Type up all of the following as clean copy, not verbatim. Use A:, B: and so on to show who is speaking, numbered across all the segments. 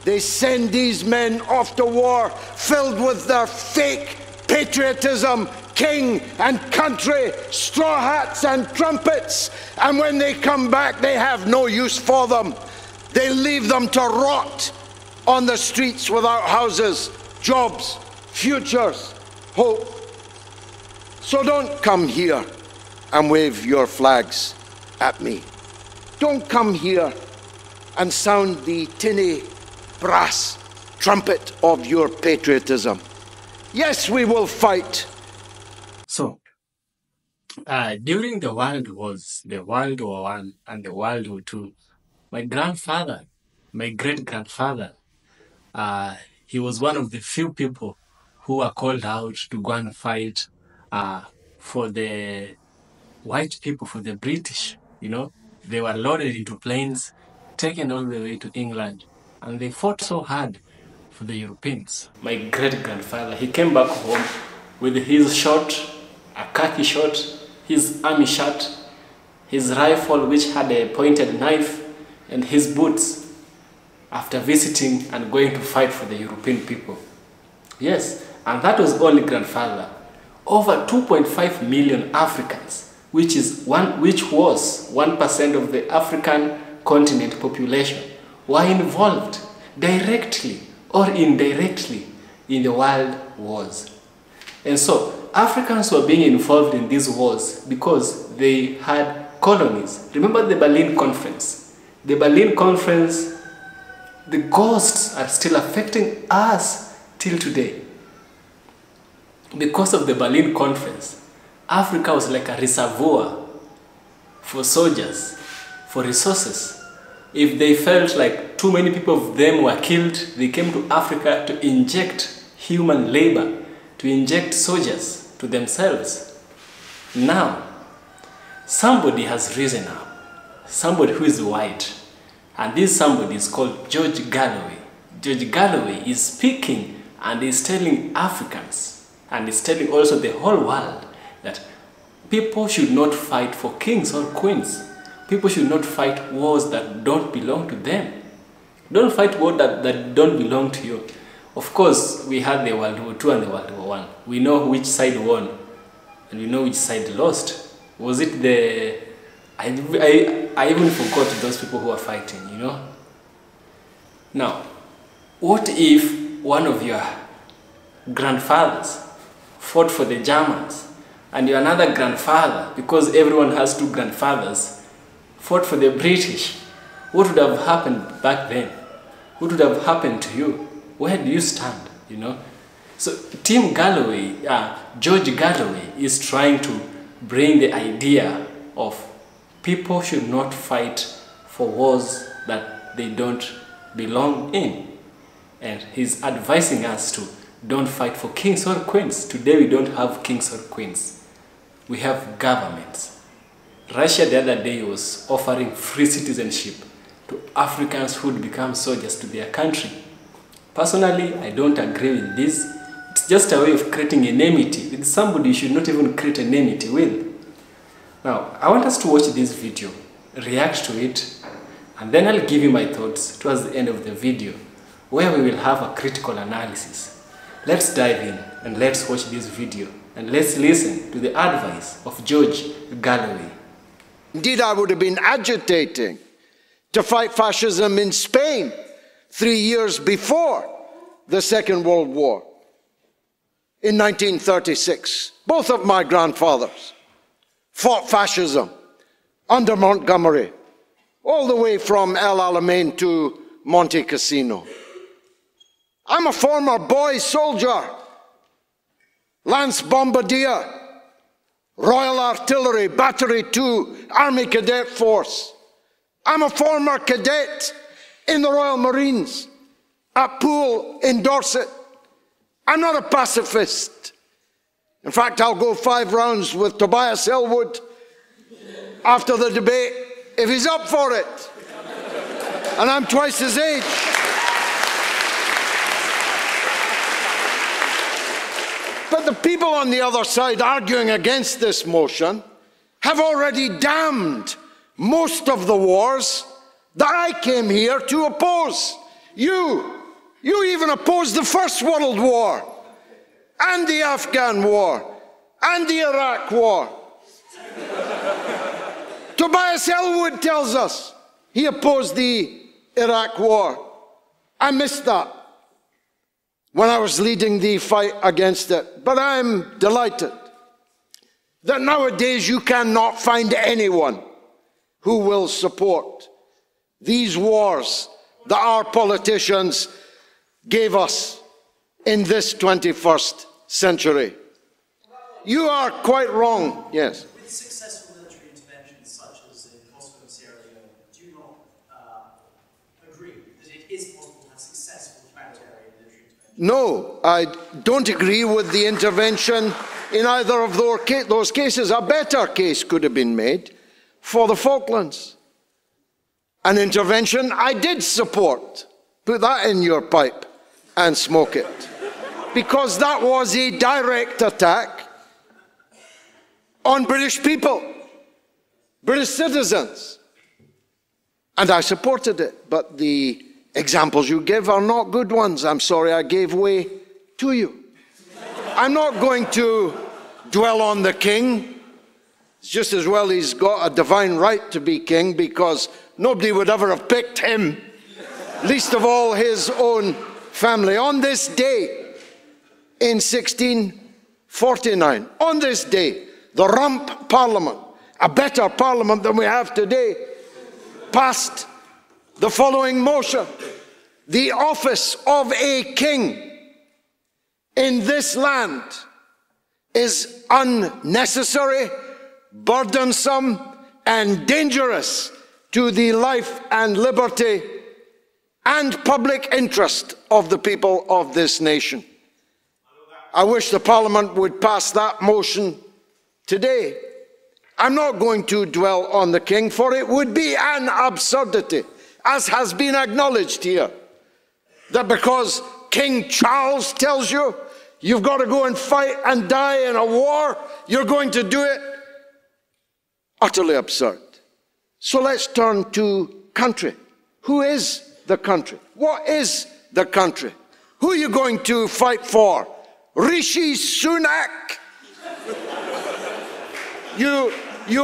A: They send these men off to war filled with their fake patriotism, king and country, straw hats and trumpets, and when they come back they have no use for them. They leave them to rot on the streets without houses, jobs, futures, hope. So don't come here and wave your flags at me. Don't come here and sound the tinny brass trumpet of your patriotism. Yes, we will fight.
B: So, during the World Wars, the World War I and the World War II, my grandfather, my great-grandfather, he was one of the few people who were called out to go and fight for the white people, for the British, you know. They were loaded into planes, taken all the way to England, and they fought so hard for the Europeans. My great-grandfather, he came back home with his shot, a khaki shot, his army shirt, his rifle which had a pointed knife, and his boots, after visiting and going to fight for the European people. Yes, and that was only grandfather. Over 2.5 million Africans, which was 1% of the African continent population, were involved directly or indirectly in the world wars. And so Africans were being involved in these wars because they had colonies. Remember the Berlin Conference? The Berlin Conference, the ghosts are still affecting us till today. Because of the Berlin Conference, Africa was like a reservoir for soldiers, for resources. If they felt like too many people of them were killed, they came to Africa to inject human labor, to inject soldiers to themselves. Now, somebody has risen up, somebody who is white, and this somebody is called George Galloway. George Galloway is speaking and is telling Africans, and is telling also the whole world, that people should not fight for kings or queens. People should not fight wars that don't belong to them. Don't fight wars that don't belong to you. Of course, we had the World War II and the World War I. We know which side won, and we know which side lost. Was it the... I even forgot those people who were fighting, you know? Now, what if one of your grandfathers fought for the Germans, and your another grandfather, because everyone has two grandfathers, fought for the British? What would have happened back then? What would have happened to you? Where do you stand, you know? So Tim Galloway, George Galloway is trying to bring the idea of people should not fight for wars that they don't belong in. And he's advising us to don't fight for kings or queens. Today we don't have kings or queens. We have governments. Russia the other day was offering free citizenship to Africans who would become soldiers to their country. Personally, I don't agree with this. It's just a way of creating enmity with somebody you should not even create enmity with. Now, I want us to watch this video, react to it, and then I'll give you my thoughts towards the end of the video, where we will have a critical analysis. Let's dive in and let's watch this video, and let's listen to the advice of George Galloway.
A: Indeed, I would have been agitating to fight fascism in Spain 3 years before the Second World War, in 1936. Both of my grandfathers fought fascism under Montgomery, all the way from El Alamein to Monte Cassino. I'm a former boy soldier, Lance Bombardier, Royal Artillery, Battery 2, Army Cadet Force. I'm a former cadet in the Royal Marines at Poole in Dorset. I'm not a pacifist. In fact, I'll go 5 rounds with Tobias Elwood after the debate if he's up for it. And I'm twice his age. But the people on the other side arguing against this motion have already damned most of the wars that I came here to oppose. You You even opposed the First World War, and the Afghan War, and the Iraq War. Tobias Ellwood tells us he opposed the Iraq War. I missed that when I was leading the fight against it. But I'm delighted that nowadays you cannot find anyone who will support these wars that our politicians gave us in this 21st century. You are quite wrong, yes.
C: With successful military interventions such as in Kosovo and Sierra Leone, do you not agree that it is possible to have successful humanitarian military interventions?
A: No, I don't agree with the intervention in either of those cases. A better case could have been made for the Falklands. An intervention I did support. Put that in your pipe and smoke it. Because that was a direct attack on British people, British citizens. And I supported it. But the examples you give are not good ones. I'm sorry I gave way to you. I'm not going to dwell on the king. It's just as well he's got a divine right to be king, because nobody would ever have picked him, least of all his own family. On this day, in 1649, on this day, the Rump Parliament, a better parliament than we have today, passed the following motion: the office of a king in this land is unnecessary, burdensome, and dangerous to the life and liberty and public interest of the people of this nation. I wish the Parliament would pass that motion today. I'm not going to dwell on the king, for it would be an absurdity, as has been acknowledged here, that because King Charles tells you you've got to go and fight and die in a war, you're going to do it. Utterly absurd. So let's turn to country. Who is the country? What is the country? Who are you going to fight for? Rishi Sunak? You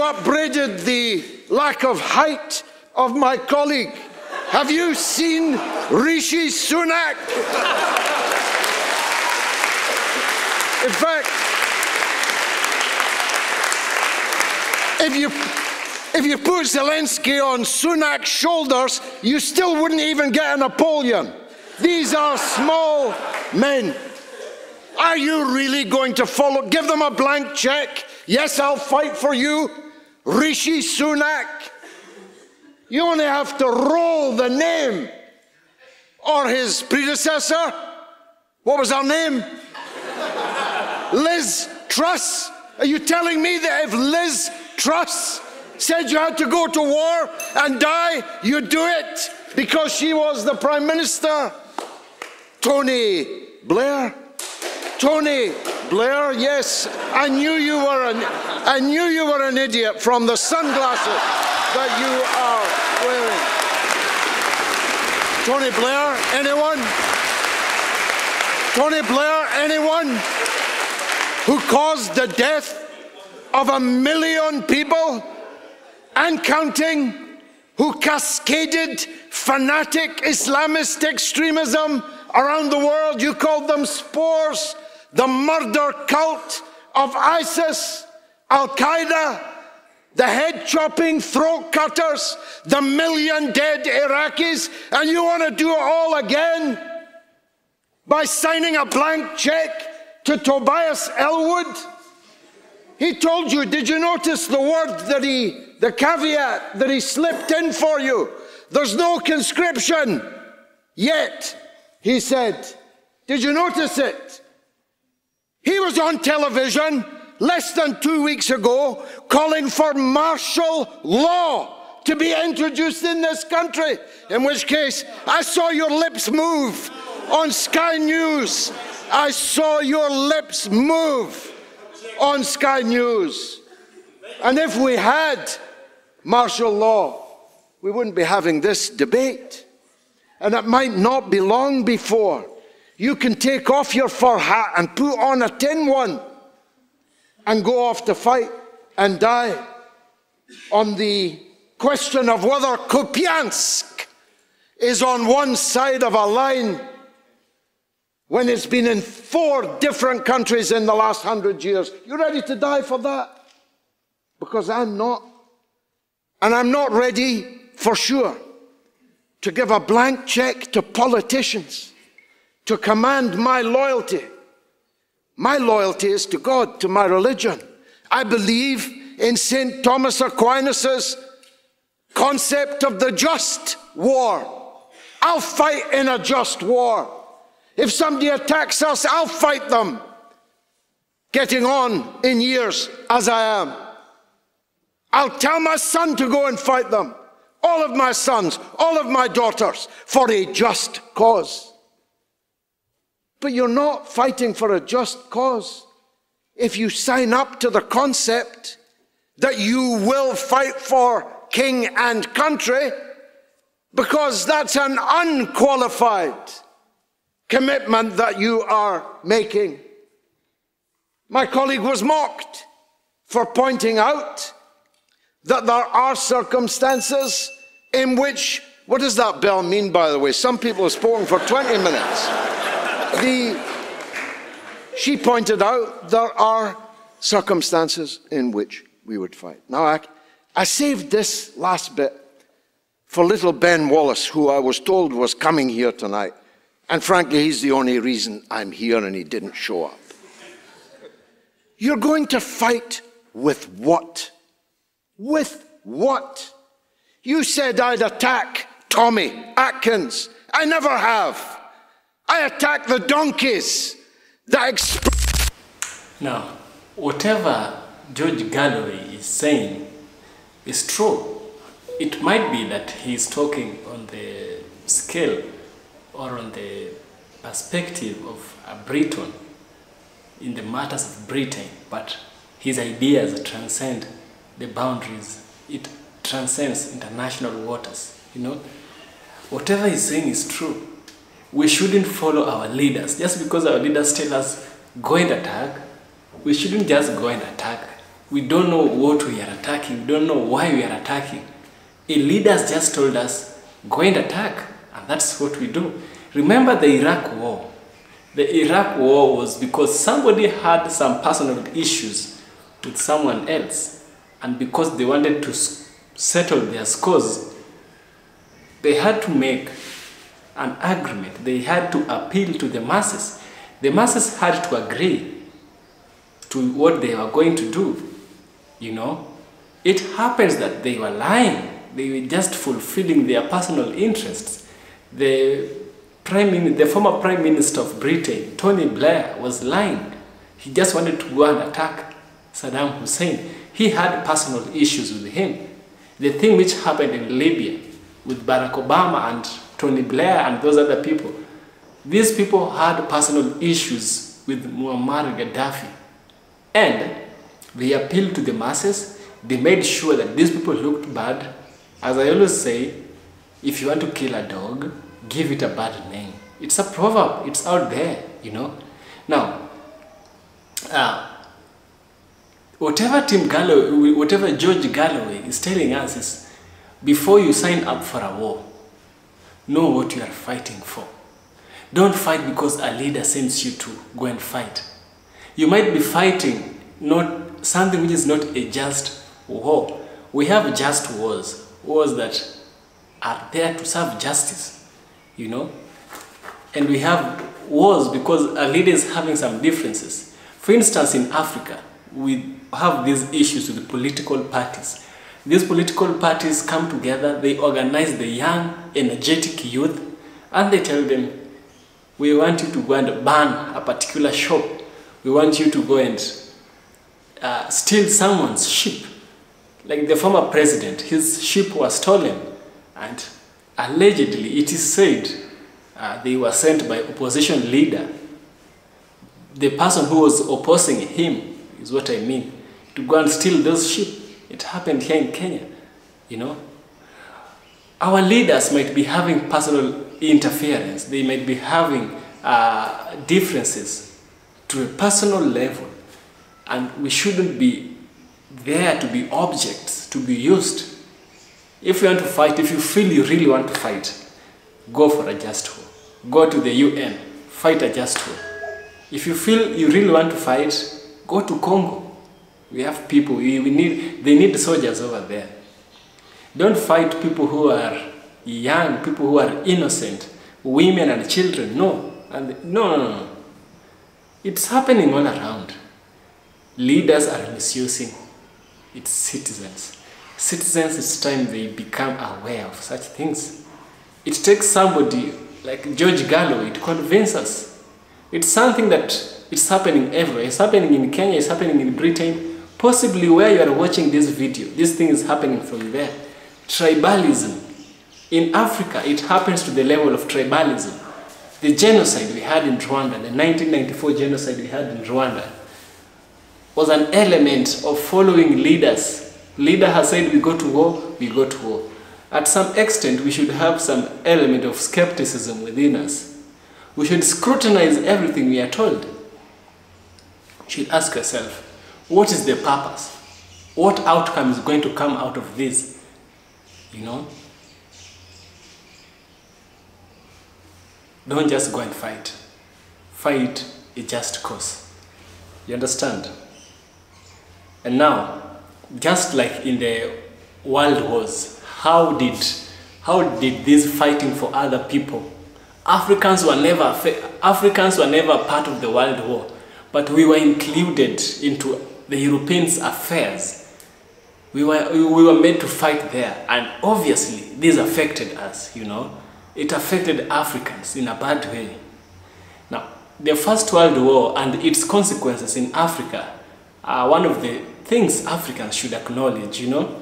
A: upbraided the lack of height of my colleague. Have you seen Rishi Sunak? In fact, if you put Zelensky on Sunak's shoulders, you still wouldn't even get a Napoleon. These are small men. Are you really going to follow? Give them a blank check. Yes, I'll fight for you, Rishi Sunak. You only have to roll the name. Or his predecessor. What was her name? Liz Truss. Are you telling me that if Liz Truss said you had to go to war and die, you'd do it because she was the Prime Minister? Tony Blair. Tony Blair, yes, I knew you were an idiot from the sunglasses that you are wearing. Tony Blair, anyone? Tony Blair, anyone? Who caused the death of 1 million people and counting, who cascaded fanatic Islamist extremism around the world. You called them spores. The murder cult of ISIS, Al-Qaeda, the head-chopping throat cutters, the 1 million dead Iraqis, and you want to do it all again by signing a blank check to Tobias Ellwood? He told you, did you notice the word that the caveat that he slipped in for you? There's no conscription yet, he said. Did you notice it? He was on television less than 2 weeks ago calling for martial law to be introduced in this country, in which case I saw your lips move on Sky News. I saw your lips move on Sky News. And if we had martial law, we wouldn't be having this debate. and it might not be long before you can take off your fur hat and put on a tin one and go off to fight and die on the question of whether Kupiansk is on one side of a line when it's been in 4 different countries in the last 100 years. You ready to die for that? Because I'm not. And I'm not ready, for sure, to give a blank check to politicians to command my loyalty. My loyalty is to God, to my religion. I believe in St. Thomas Aquinas' concept of the just war. I'll fight in a just war. If somebody attacks us, I'll fight them, getting on in years as I am. I'll tell my son to go and fight them, all of my sons, all of my daughters, for a just cause. But you're not fighting for a just cause if you sign up to the concept that you will fight for king and country, because that's an unqualified commitment that you are making. My colleague was mocked for pointing out that there are circumstances in which, what does that bell mean, by the way? Some people have spoken for 20 minutes. She pointed out there are circumstances in which we would fight. Now, I saved this last bit for little Ben Wallace, who I was told was coming here tonight. And frankly, he's the only reason I'm here and he didn't show up. You're going to fight with what? With what? You said I'd attack Tommy Atkins. I never have. I attack the donkeys that
B: Now, whatever George Galloway is saying is true. It might be that he's talking on the scale or on the perspective of a Briton in the matters of Britain, but his ideas transcend the boundaries. It transcends international waters, you know. Whatever he's saying is true. We shouldn't follow our leaders. Just because our leaders tell us, go and attack, we shouldn't just go and attack. We don't know what we are attacking. We don't know why we are attacking. A leaders just told us, go and attack, and that's what we do. Remember the Iraq War. The Iraq War was because somebody had some personal issues with someone else, and because they wanted to settle their scores, they had to make an agreement. They had to appeal to the masses. The masses had to agree to what they were going to do, you know. It happens that they were lying. They were just fulfilling their personal interests. The former Prime Minister of Britain, Tony Blair, was lying. He just wanted to go and attack Saddam Hussein. He had personal issues with him. The thing which happened in Libya with Barack Obama and Tony Blair and those other people, these people had personal issues with Muammar Gaddafi. And they appealed to the masses. They made sure that these people looked bad. As I always say, if you want to kill a dog, give it a bad name. It's a proverb. It's out there, you know. Now, whatever George Galloway is telling us is, before you sign up for a war, know what you are fighting for. Don't fight because a leader sends you to go and fight. You might be fighting not something which is not a just war. We have just wars, wars that are there to serve justice, you know. And we have wars because a leader is having some differences. For instance, in Africa, we have these issues with the political parties. These political parties come together, they organize the young, energetic youth, and they tell them, we want you to go and burn a particular shop. We want you to go and steal someone's sheep. Like the former president, his sheep was stolen, and allegedly it is said they were sent by opposition leader. The person who was opposing him is what I mean, to go and steal those sheep. It happened here in Kenya, you know. Our leaders might be having personal interference. They might be having differences to a personal level, and we shouldn't be there to be objects, to be used. If you want to fight, if you feel you really want to fight, go for a just war. Go to the UN, fight a just war. If you feel you really want to fight, go to Congo. We have people, they need soldiers over there. Don't fight people who are young, people who are innocent, women and children. No. No. It's happening all around. Leaders are misusing its citizens. Citizens, it's time they become aware of such things. It takes somebody like George Galloway to convince us. It's something that it's happening everywhere. It's happening in Kenya, it's happening in Britain. Possibly where you are watching this video, this thing is happening from there. Tribalism. In Africa, it happens to the level of tribalism. The genocide we had in Rwanda, the 1994 genocide we had in Rwanda, was an element of following leaders. Leader has said we go to war, we go to war. At some extent, we should have some element of skepticism within us. We should scrutinize everything we are told. You should ask yourself, what is the purpose? What outcome is going to come out of this? You know? Don't just go and fight. Fight a just cause. You understand? And now, just like in the world wars, how did this fighting for other people? Africans were never part of the world war, but we were included into the Europeans' affairs. We were made to fight there, and obviously this affected us, you know. It affected Africans in a bad way. Now, the First World War and its consequences in Africa are one of the things Africans should acknowledge, you know.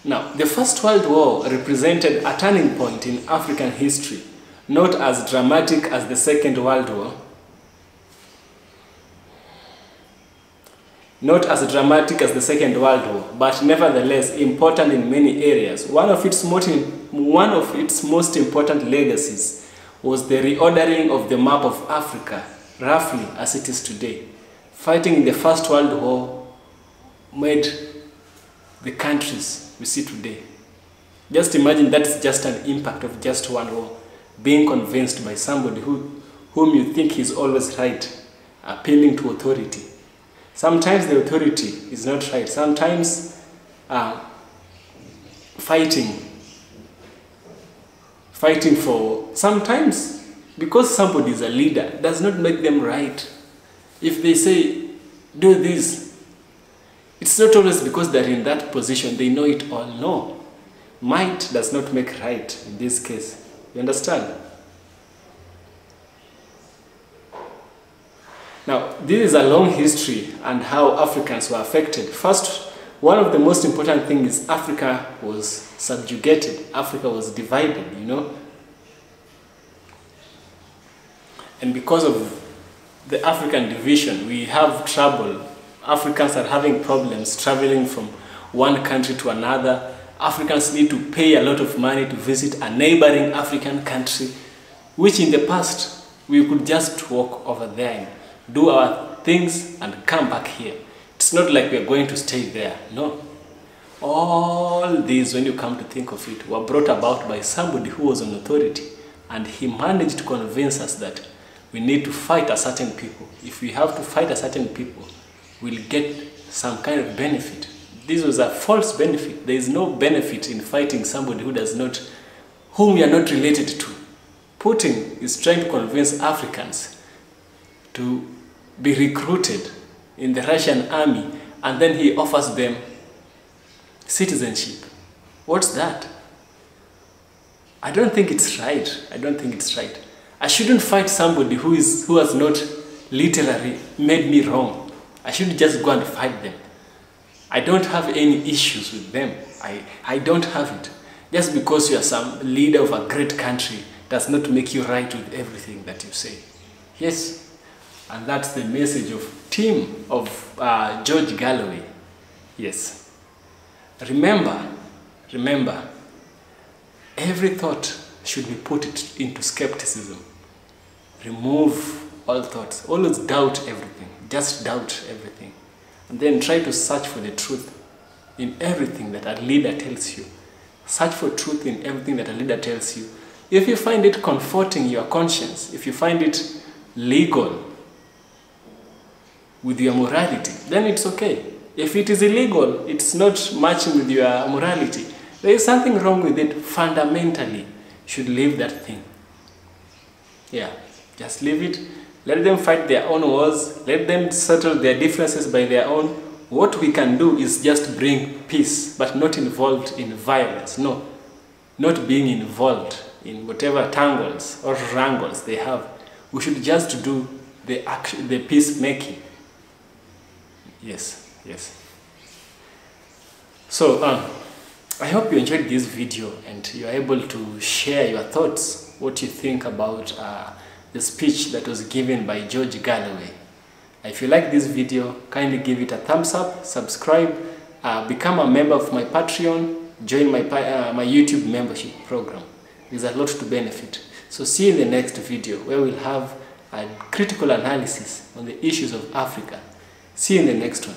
B: Now, the First World War represented a turning point in African history, not as dramatic as the Second World War, but nevertheless important in many areas. One of its most important legacies was the reordering of the map of Africa, roughly as it is today. Fighting in the First World War made the countries we see today. Just imagine that's just an impact of just one war, being convinced by somebody whom you think is always right, appealing to authority. Sometimes the authority is not right. Sometimes sometimes because somebody is a leader does not make them right. If they say, do this, it's not always because they're in that position, they know it all. No. Might does not make right in this case. You understand? Now, this is a long history and how Africans were affected. First, one of the most important things is Africa was subjugated. Africa was divided, you know. And because of the African division, we have trouble. Africans are having problems traveling from one country to another. Africans need to pay a lot of money to visit a neighboring African country, which in the past, we could just walk over there and do our things and come back here. It's not like we're going to stay there, no. All these, when you come to think of it, were brought about by somebody who was on authority, and he managed to convince us that we need to fight a certain people. If we have to fight a certain people, we'll get some kind of benefit. This was a false benefit. There is no benefit in fighting somebody whom we are not related to. Putin is trying to convince Africans to be recruited in the Russian army, and then he offers them citizenship. What's that? I don't think it's right. I don't think it's right. I shouldn't fight somebody who has not literally made me wrong. I shouldn't just go and fight them. I don't have any issues with them. I don't have it. Just because you are some leader of a great country does not make you right with everything that you say. Yes. And that's the message of George Galloway. Yes. Remember, every thought should be put into skepticism. Remove all thoughts. Always doubt everything. Just doubt everything. And then try to search for the truth in everything that a leader tells you. Search for truth in everything that a leader tells you. If you find it comforting your conscience, if you find it legal with your morality, then it's okay. If it is illegal, it's not matching with your morality, there is something wrong with it. Fundamentally, you should leave that thing. Yeah, just leave it. Let them fight their own wars. Let them settle their differences by their own. What we can do is just bring peace, but not involved in violence. No, not being involved in whatever tangles or wrangles they have. We should just do the peacemaking. Yes, yes. So, I hope you enjoyed this video and you are able to share your thoughts, what you think about the speech that was given by George Galloway. If you like this video, kindly give it a thumbs up, subscribe, become a member of my Patreon, join my YouTube membership program. There's a lot to benefit. So see you in the next video where we'll have a critical analysis on the issues of Africa. See you in the next one.